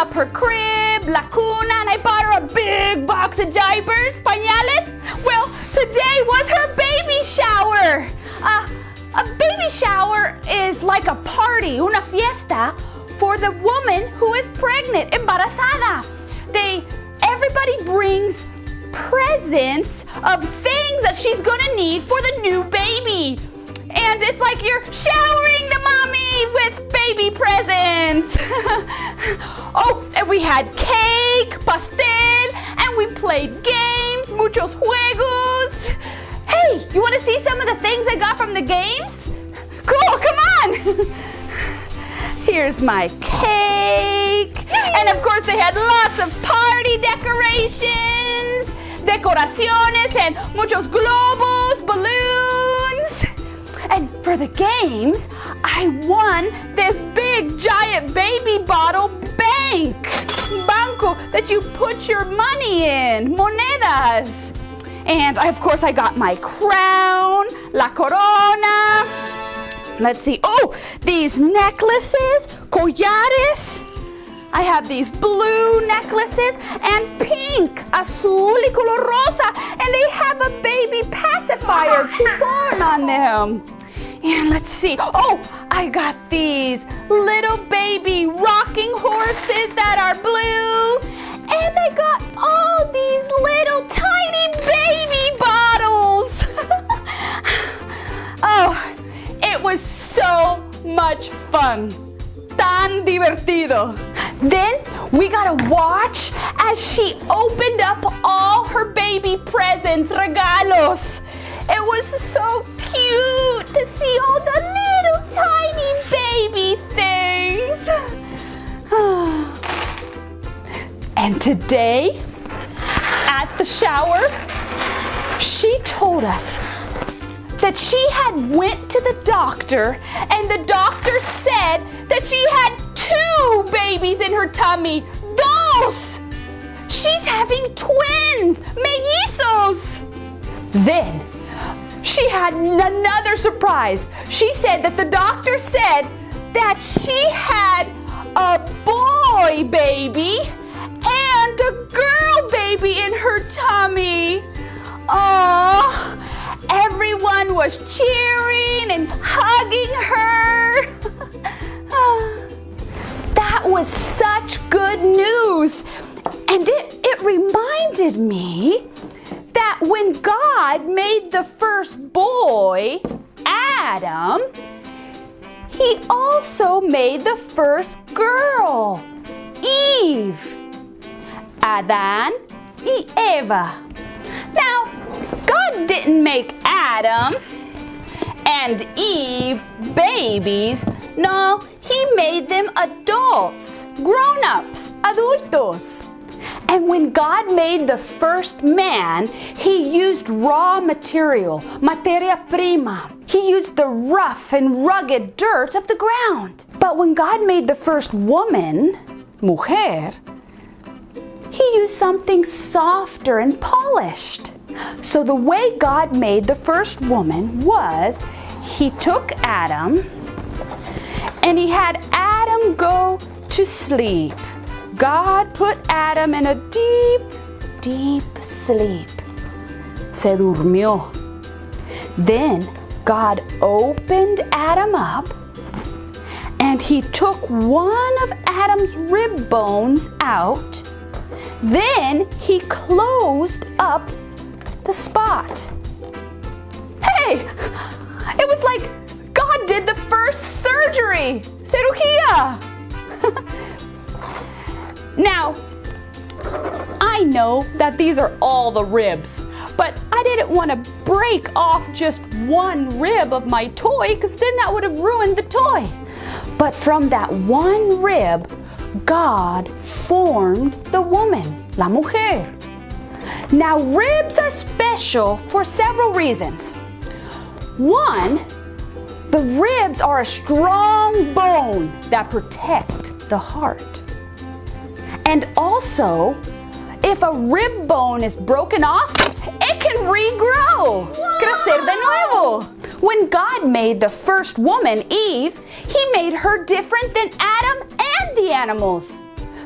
up her crib, la cuna, and I bought her a big box of diapers, pañales. Well, today was her baby shower. A baby shower is like a party, una fiesta, for the woman who is pregnant, embarazada. Everybody brings presents of things that she's gonna need for the new baby. And it's like you're showering the mommy with baby presents. Oh, and we had cake, pastel, and we played games, muchos juegos. Hey, you wanna see some of the things I got from the games? Cool, come on. Here's my cake. And of course they had lots of party decorations, decoraciones, and muchos globos, balloons. And for the games, I won this big giant baby bottle banco that you put your money in, monedas. And of course I got my crown, la corona. Let's see, oh, these necklaces, collares. I have these blue necklaces and pink, azul y color rosa, and they have a baby pacifier, chupon on them. And let's see, oh, I got these little baby rocking horses that are blue, and I got all these little tiny baby bottles. Oh, it was so much fun. Tan divertido. Then we got to watch as she opened up all her baby presents, regalos. It was so cute to see all the little tiny baby things. And today, at the shower, she told us that she had went to the doctor and the doctor said that she had 2 babies in her tummy. Dos! She's having twins, mellizos. Then she had another surprise. She said that the doctor said that she had a boy baby and a girl baby in her tummy. Oh, everyone was cheering and hugging her. That was such good news. And it reminded me that when God made the first boy, Adam, he also made the first girl, Eve. Adán y Eva. Now, God didn't make Adam and Eve babies. No, he made them adults, grown-ups, adultos. And when God made the first man, he used raw material, materia prima. He used the rough and rugged dirt of the ground. But when God made the first woman, mujer, he used something softer and polished. So the way God made the first woman was he took Adam and he had Adam go to sleep. God put Adam in a deep, deep sleep. Se durmió. Then God opened Adam up and he took one of Adam's rib bones out. Then he closed up the spot. Hey, it was like God did the first surgery, cirugía. Now, I know that these are all the ribs, but I didn't want to break off just one rib of my toy because then that would have ruined the toy. But from that one rib, God formed the woman, la mujer. Now, ribs are special for several reasons. One, the ribs are a strong bone that protect the heart. And also, if a rib bone is broken off, it can regrow, crecer de nuevo. When God made the first woman, Eve, he made her different than Adam and the animals.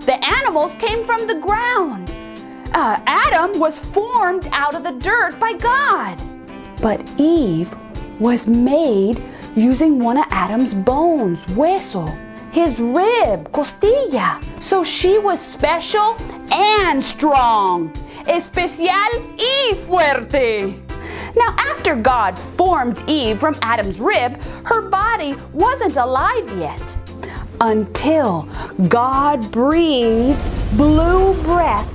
The animals came from the ground. Adam was formed out of the dirt by God. But Eve was made using one of Adam's bones, hueso, his rib, costilla. So she was special and strong, especial y fuerte. Now, after God formed Eve from Adam's rib, her body wasn't alive yet until God breathed, blew breath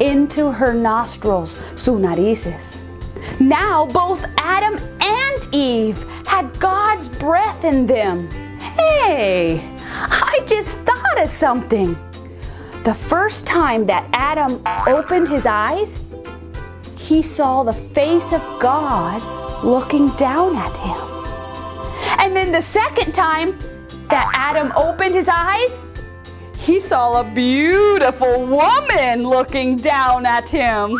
into her nostrils, su narices. Now both Adam and Eve had God's breath in them. Hey, I just thought of something. The first time that Adam opened his eyes, he saw the face of God looking down at him. And then the second time that Adam opened his eyes, he saw a beautiful woman looking down at him.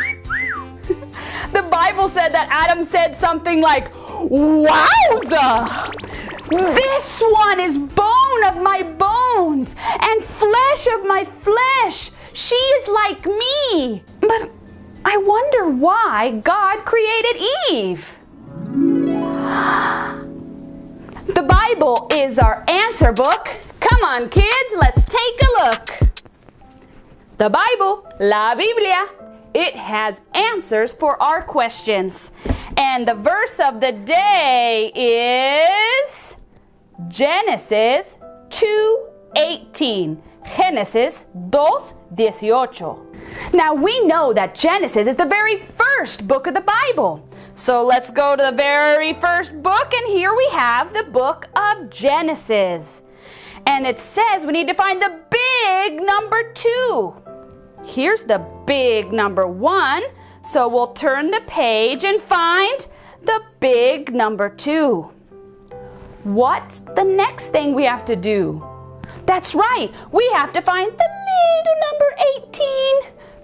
The Bible said that Adam said something like, "Wowza! This one is bone of my bones and flesh of my flesh. She is like me." But I wonder why God created Eve. The Bible is our answer book. Come on, kids, let's take a look. The Bible, la Biblia, it has answers for our questions. And the verse of the day is Genesis 2:18. Genesis 2:18. Now we know that Genesis is the very first book of the Bible. So let's go to the very first book, and here we have the book of Genesis. And it says we need to find the big number 2. Here's the big number 1. So we'll turn the page and find the big number 2. What's the next thing we have to do? That's right, we have to find the little number 18.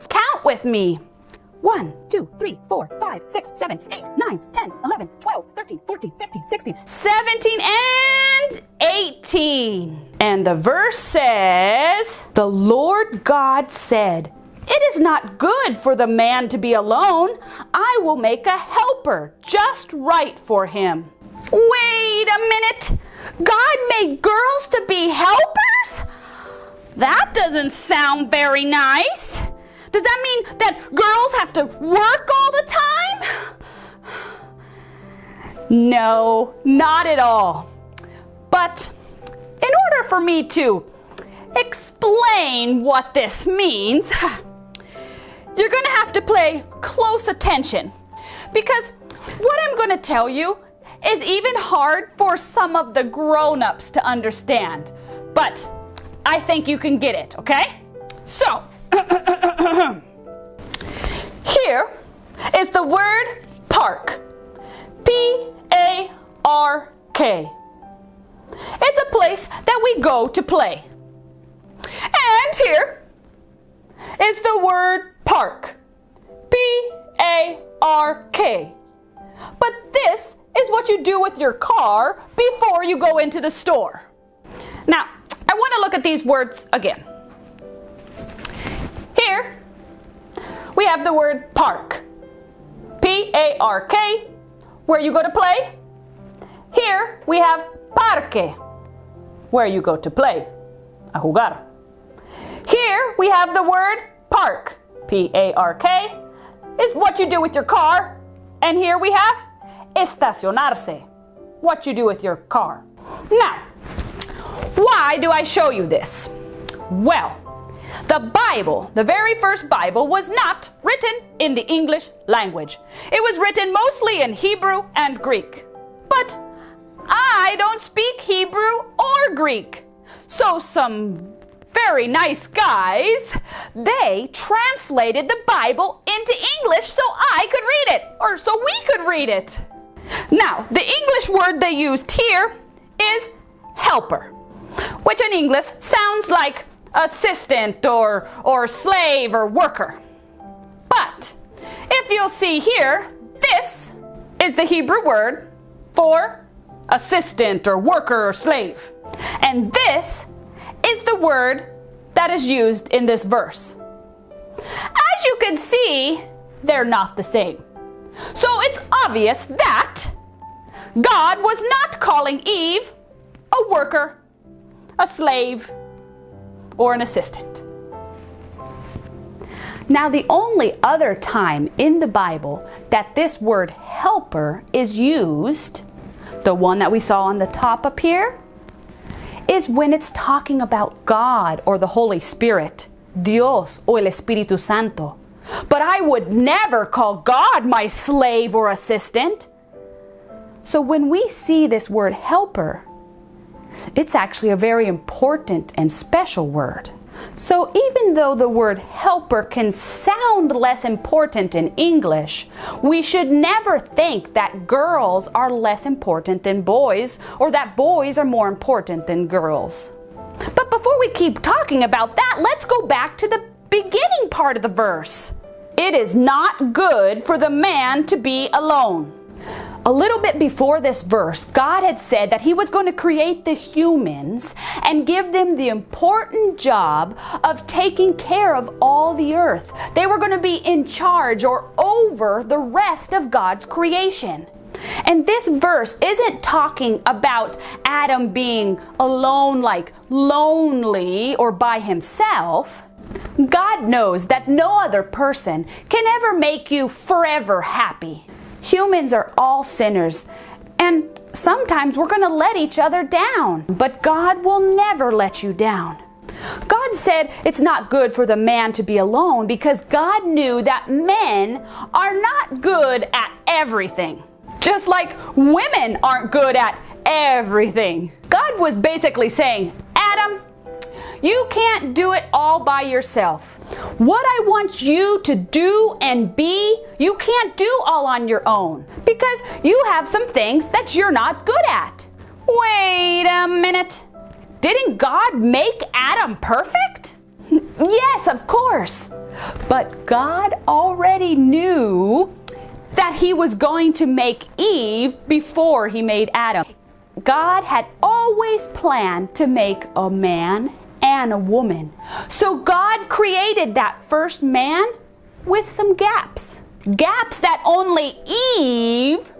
Count with me. 1, 2, 3, 4, 5, 6, 7, 8, 9, 10, 11, 12, 13, 14, 15, 16, 17, and 18. And the verse says, "The Lord God said, 'It is not good for the man to be alone. I will make a helper just right for him.'" Wait a minute. God made girls to be helpers? That doesn't sound very nice. Does that mean that girls have to work all the time? No, not at all. But in order for me to explain what this means, you're going to have to pay close attention, because what I'm going to tell you is even hard for some of the grown-ups to understand. But I think you can get it, okay? So, here is the word park. P-A-R-K. It's a place that we go to play. And here is the word park. P-A-R-K. But this is what you do with your car before you go into the store. Now, I want to look at these words again. Here, we have the word park. P-A-R-K, where you go to play. Here, we have parque, where you go to play, a jugar. Here, we have the word park. P-A-R-K is what you do with your car. And here we have estacionarse, what you do with your car. Now, why do I show you this? Well, the Bible, the very first Bible, was not written in the English language. It was written mostly in Hebrew and Greek. But I don't speak Hebrew or Greek. So some very nice guys, they translated the Bible into English so I could read it, or so we could read it. Now, the English word they used here is helper, which in English sounds like assistant or slave or worker. But if you'll see here, this is the Hebrew word for assistant or worker or slave. And this is the word that is used in this verse. As you can see, they're not the same. So it's obvious that God was not calling Eve a worker, a slave, or an assistant. Now, the only other time in the Bible that this word helper is used, the one that we saw on the top up here, is when it's talking about God or the Holy Spirit, Dios o el Espíritu Santo. But I would never call God my slave or assistant. So when we see this word helper, it's actually a very important and special word. So even though the word helper can sound less important in English, we should never think that girls are less important than boys or that boys are more important than girls. But before we keep talking about that, let's go back to the beginning part of the verse. It is not good for the man to be alone. A little bit before this verse, God had said that He was going to create the humans and give them the important job of taking care of all the earth. They were going to be in charge or over the rest of God's creation. And this verse isn't talking about Adam being alone, like lonely or by himself. God knows that no other person can ever make you forever happy. Humans are all sinners, and sometimes we're going to let each other down, but God will never let you down. God said it's not good for the man to be alone because God knew that men are not good at everything, just like women aren't good at everything. God was basically saying, Adam, you can't do it all by yourself. What I want you to do and be, you can't do all on your own because you have some things that you're not good at. Wait a minute. Didn't God make Adam perfect? Yes, of course. But God already knew that He was going to make Eve before He made Adam. God had always planned to make a man and a woman. So God created that first man with some gaps. Gaps that only Eve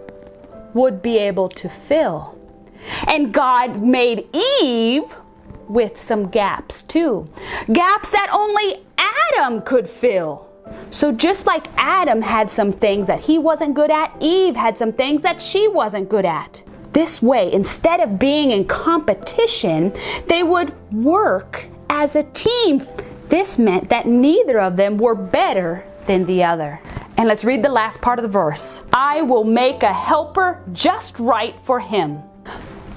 would be able to fill. And God made Eve with some gaps too. Gaps that only Adam could fill. So just like Adam had some things that he wasn't good at, Eve had some things that she wasn't good at. This way, instead of being in competition, they would work as a team. This meant that neither of them were better than the other. And let's read the last part of the verse. I will make a helper just right for him.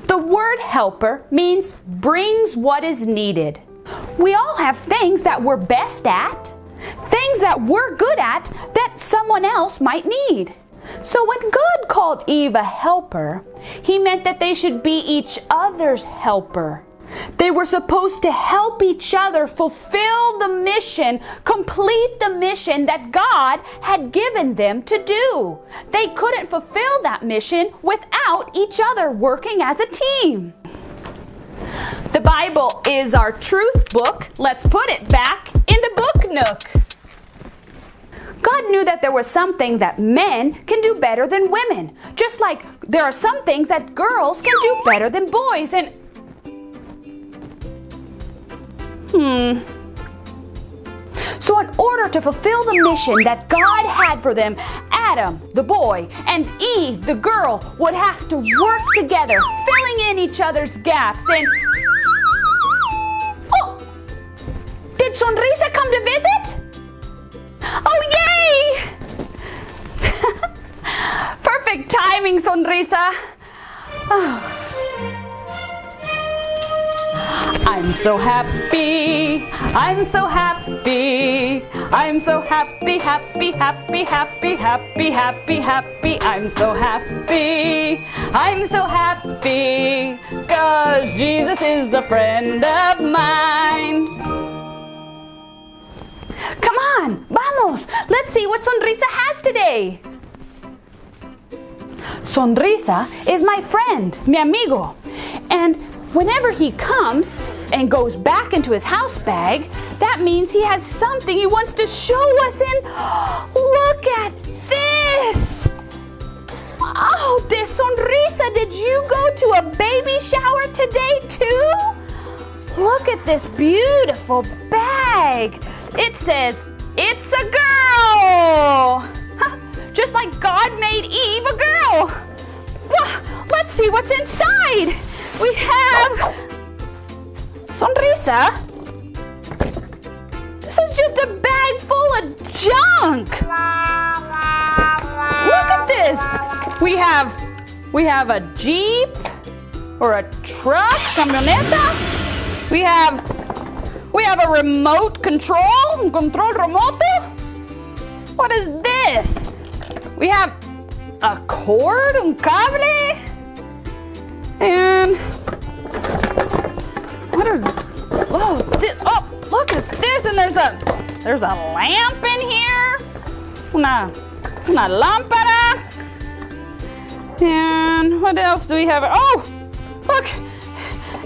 The word helper means brings what is needed. We all have things that we're best at, things that we're good at that someone else might need. So when God called Eve a helper, He meant that they should be each other's helper. They were supposed to help each other fulfill the mission, complete the mission that God had given them to do. They couldn't fulfill that mission without each other working as a team. The Bible is our truth book. Let's put it back in the book nook. God knew that there was something that men can do better than women. Just like there are some things that girls can do better than boys. And So in order to fulfill the mission that God had for them, Adam, the boy, and Eve, the girl, would have to work together, filling in each other's gaps. And oh, did Sonrisa come to visit? Oh, yay! Perfect timing, Sonrisa. Oh. I'm so happy. I'm so happy. I'm so happy, happy, happy, happy, happy, happy, happy. I'm so happy. I'm so happy. 'Cause Jesus is a friend of mine. Come on, vamos. Let's see what Sonrisa has today. Sonrisa is my friend, mi amigo. And whenever he comes, and goes back into his house bag, that means he has something he wants to show us. And look at this. Oh, Sonrisa, did you go to a baby shower today too? Look at this beautiful bag. It says, it's a girl. Just like God made Eve a girl. Well, let's see what's inside. We have Sonrisa. This is just a bag full of junk. Look at this. We have a Jeep or a truck, camioneta. We have a remote control remoto. What is this? We have a cord, un cable. And what are look at this, and there's a lamp in here. Una lámpara. And what else do we have? Oh, look,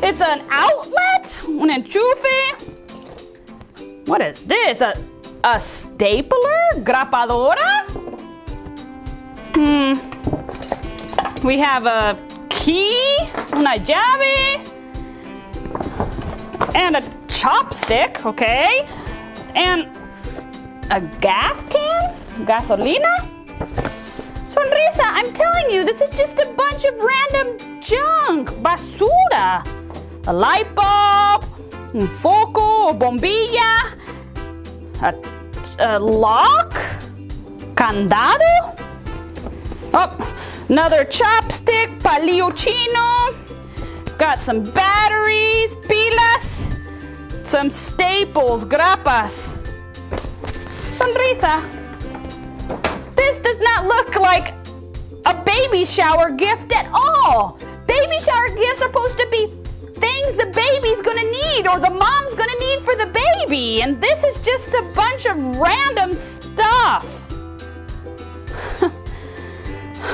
it's an outlet, un enchufe. What is this? A stapler? Grapadora? We have a key, una llave, and a chopstick, okay? And a gas can? Gasolina? Sonrisa, I'm telling you, this is just a bunch of random junk. Basura. A light bulb, un foco, bombilla, a lock, candado. Oh, another chopstick, palillo chino. Got some batteries, pilas, some staples, grapas. Sonrisa, this does not look like a baby shower gift at all. Baby shower gifts are supposed to be things the baby's gonna need or the mom's gonna need for the baby. And this is just a bunch of random stuff.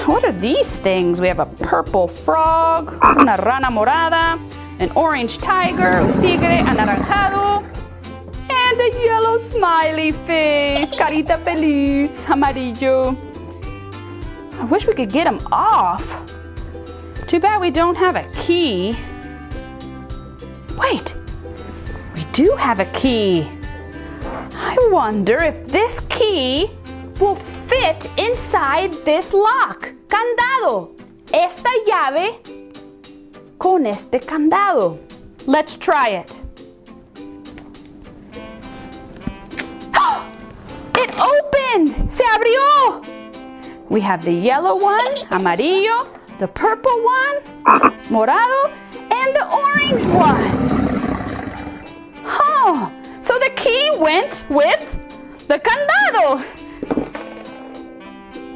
What are these things? We have a purple frog, una rana morada, an orange tiger, un tigre anaranjado, and a yellow smiley face, carita feliz, amarillo. I wish we could get them off. Too bad we don't have a key. Wait, we do have a key. I wonder if this key will fit inside this lock. Candado. Esta llave con este candado. Let's try it. It opened. Se abrió. We have the yellow one, amarillo, the purple one, morado, and the orange one. Oh, so the key went with the candado.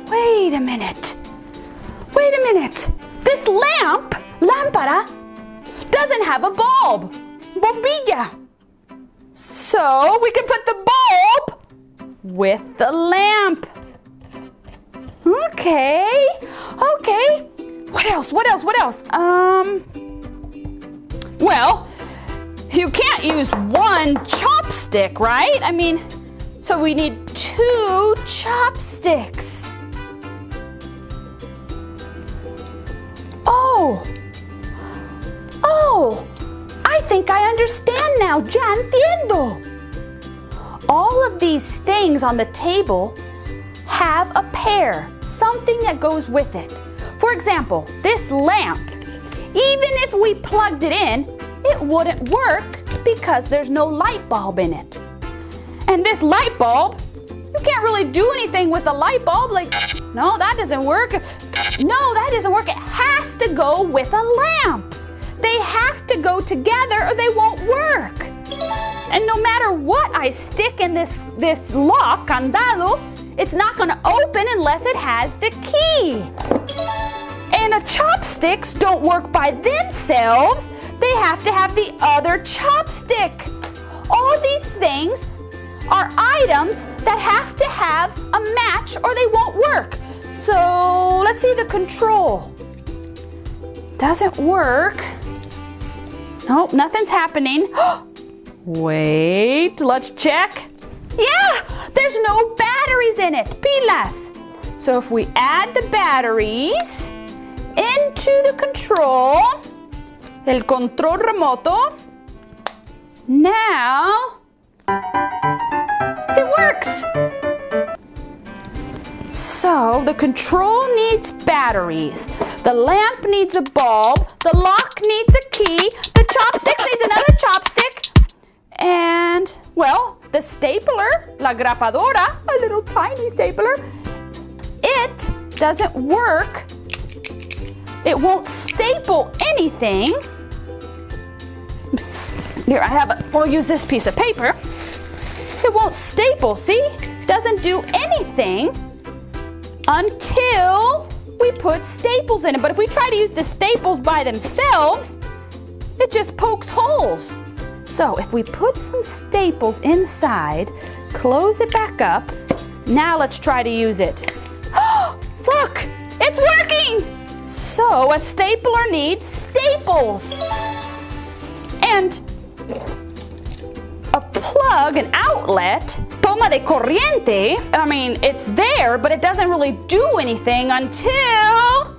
Wait a minute. This lámpara, doesn't have a bulb. Bombilla. So we can put the bulb with the lamp. Okay. What else? Well, you can't use one chopstick, right? I mean, so we need 2 chopsticks. Oh, I think I understand now. Ya entiendo. All of these things on the table have a pair, something that goes with it. For example, this lamp, even if we plugged it in, it wouldn't work because there's no light bulb in it. And this light bulb, you can't really do anything with a light bulb. Like, no, that doesn't work. No, that doesn't work. It has to go with a lamp. They have to go together or they won't work. And no matter what I stick in this lock, candado, it's not going to open unless it has the key. And chopsticks don't work by themselves. They have to have the other chopstick. All these things are items that have to have a match or they won't work. So let's see the control. Doesn't work. Nope, nothing's happening. Wait, let's check. Yeah, there's no batteries in it. Pilas. So if we add the batteries into the control, el control remoto, now it works. So the control needs batteries, the lamp needs a bulb, the lock needs a key, the chopstick needs another chopstick, and, well, the stapler, la grapadora, a little tiny stapler, it doesn't work. It won't staple anything. Here, I have it. We'll use this piece of paper. It won't staple, see? Doesn't do anything until we put staples in it. But if we try to use the staples by themselves, it just pokes holes. So if we put some staples inside, close it back up, now let's try to use it. Look, it's working! So a stapler needs staples. And a plug, an outlet, toma de corriente, I mean, it's there, but it doesn't really do anything until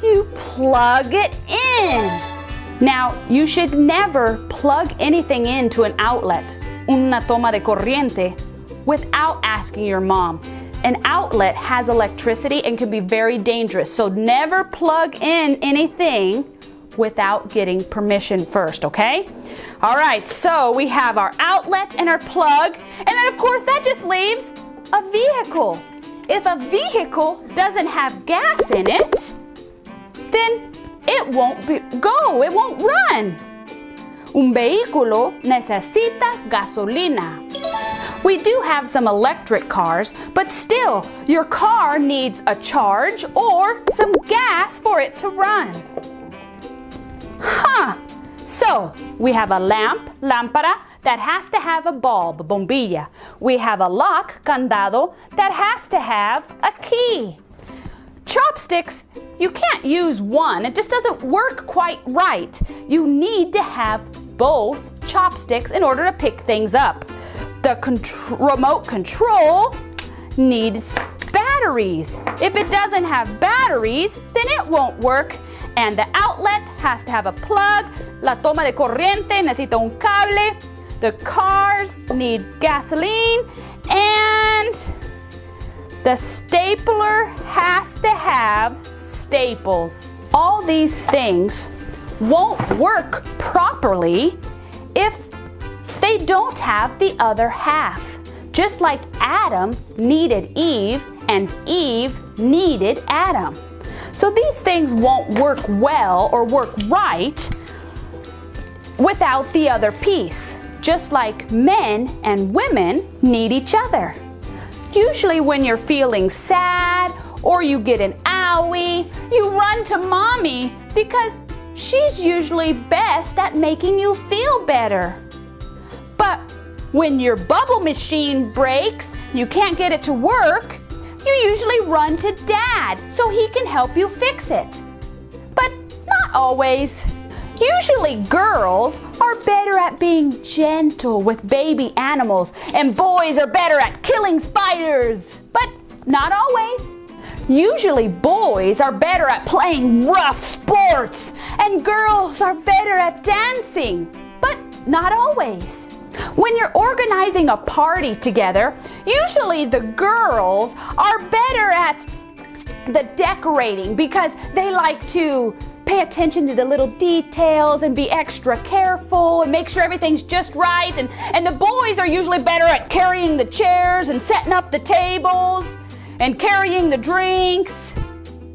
you plug it in. Now, you should never plug anything into an outlet, una toma de corriente, without asking your mom. An outlet has electricity and can be very dangerous, so never plug in anything without getting permission first, okay? All right, so we have our outlet and our plug, and then of course that just leaves a vehicle. If a vehicle doesn't have gas in it, then it won't go, it won't run. Un vehículo necesita gasolina. We do have some electric cars, but still, your car needs a charge or some gas for it to run. So, we have a lamp, lámpara, that has to have a bulb, bombilla. We have a lock, candado, that has to have a key. Chopsticks, you can't use one. It just doesn't work quite right. You need to have both chopsticks in order to pick things up. The remote control needs batteries. If it doesn't have batteries, then it won't work. And the outlet has to have a plug. La toma de corriente necesita un cable. The cars need gasoline. And the stapler has to have staples. All these things won't work properly if they don't have the other half. Just like Adam needed Eve and Eve needed Adam. So these things won't work well or work right without the other piece. Just like men and women need each other. Usually when you're feeling sad or you get an owie, you run to mommy because she's usually best at making you feel better. But when your bubble machine breaks, you can't get it to work, you usually run to dad so he can help you fix it. But not always. Usually girls are better at being gentle with baby animals and boys are better at killing spiders. But not always. Usually boys are better at playing rough sports and girls are better at dancing. But not always. When you're organizing a party together, usually the girls are better at the decorating because they like to pay attention to the little details and be extra careful and make sure everything's just right. And the boys are usually better at carrying the chairs and setting up the tables and carrying the drinks.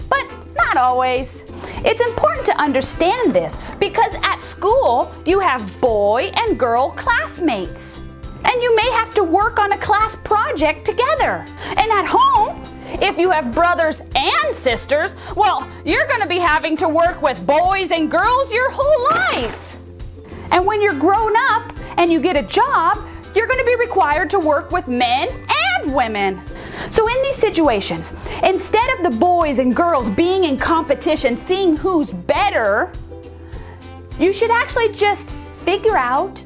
But not always. It's important to understand this because at school you have boy and girl classmates. And you may have to work on a class project together. And at home, if you have brothers and sisters, well, you're going to be having to work with boys and girls your whole life. And when you're grown up and you get a job, you're going to be required to work with men and women. So in these situations, instead of the boys and girls being in competition, seeing who's better, You should actually just figure out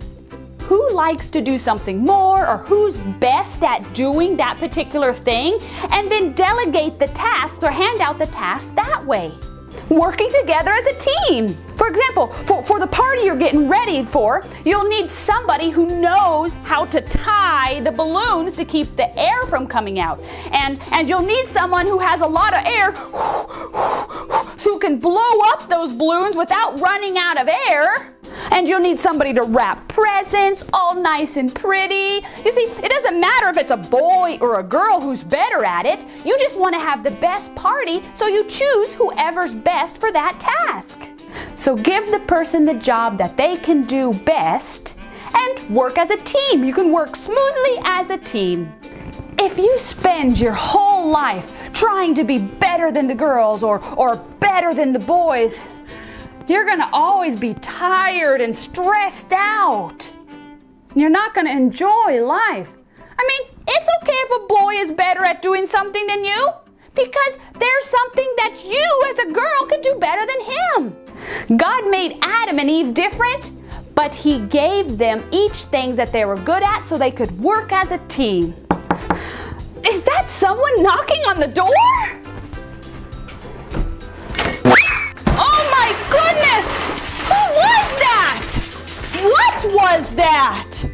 who likes to do something more or who's best at doing that particular thing, and then delegate the tasks or hand out the tasks that way. Working together as a team. For example, for the party you're getting ready for, you'll need somebody who knows how to tie the balloons to keep the air from coming out. And you'll need someone who has a lot of air who can blow up those balloons without running out of air. And you'll need somebody to wrap presents all nice and pretty. You see, it doesn't matter if it's a boy or a girl who's better at it. You just want to have the best party, so you choose whoever's best for that task. So give the person the job that they can do best and work as a team. You can work smoothly as a team. If you spend your whole life trying to be better than the girls or better than the boys, you're gonna always be tired and stressed out. You're not gonna enjoy life. I mean, it's okay if a boy is better at doing something than you, because there's something that you as a girl can do better than him. God made Adam and Eve different, but He gave them each things that they were good at so they could work as a team. Is that someone knocking on the door? Oh my goodness! Who was that? What was that?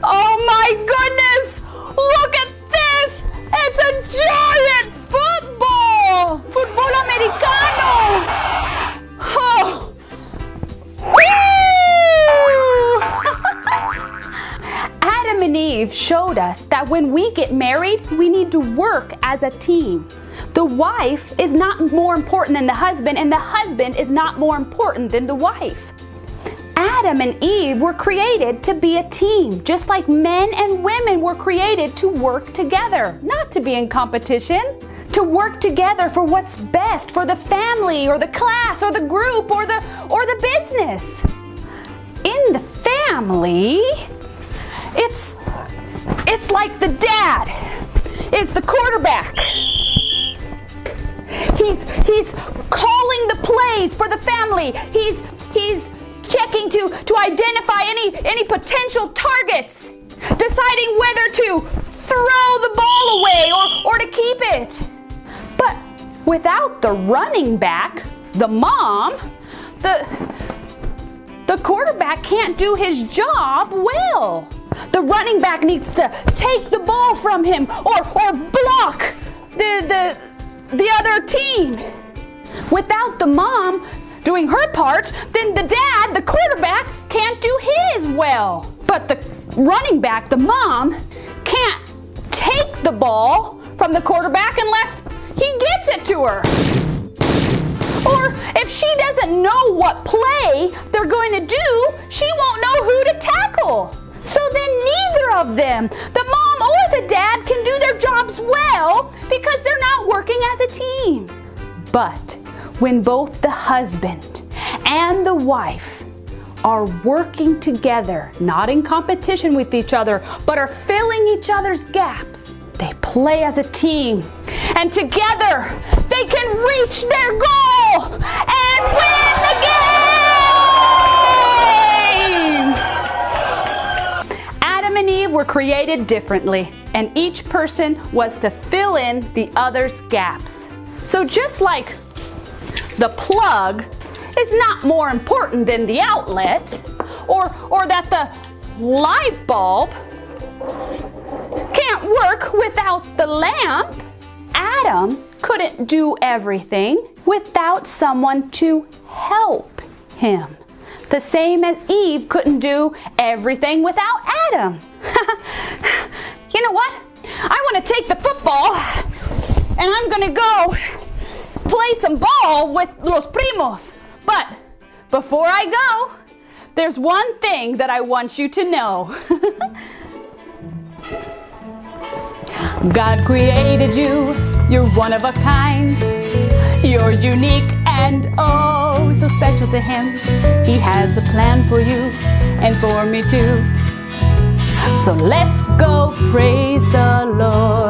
Oh my goodness! Look at this! It's a giant football! Football americano! Oh! Adam and Eve showed us that when we get married, we need to work as a team. The wife is not more important than the husband, and the husband is not more important than the wife. Adam and Eve were created to be a team, just like men and women were created to work together, not to be in competition. To work together for what's best for the family or the class or the group or the business. In the family, it's like the dad is the quarterback. He's calling the plays for the family. He's checking to identify any potential targets, deciding whether to throw the ball away or to keep it. But without the running back, the mom, the quarterback can't do his job well. The running back needs to take the ball from him or block the other team. Without the mom doing her part, then the dad, the quarterback, can't do his well. But the running back, the mom, can't take the ball from the quarterback unless he gives it to her. Or if she doesn't know what play they're going to do, she won't know who to tackle. So then neither of them, the mom or the dad, can do their jobs well because they're not working as a team. But when both the husband and the wife are working together, not in competition with each other, but are filling each other's gaps, they play as a team. And together, they can reach their goal and win the game! Adam and Eve were created differently, and each person was to fill in the other's gaps. So just like the plug is not more important than the outlet, or that the light bulb can't work without the lamp, Adam couldn't do everything without someone to help him. The same as Eve couldn't do everything without Adam. You know what? I want to take the football and I'm going to go play some ball with los primos. But before I go, there's one thing that I want you to know. God created you, you're one of a kind. You're unique and oh so special to Him. He has a plan for you and for me too. So let's go praise the Lord.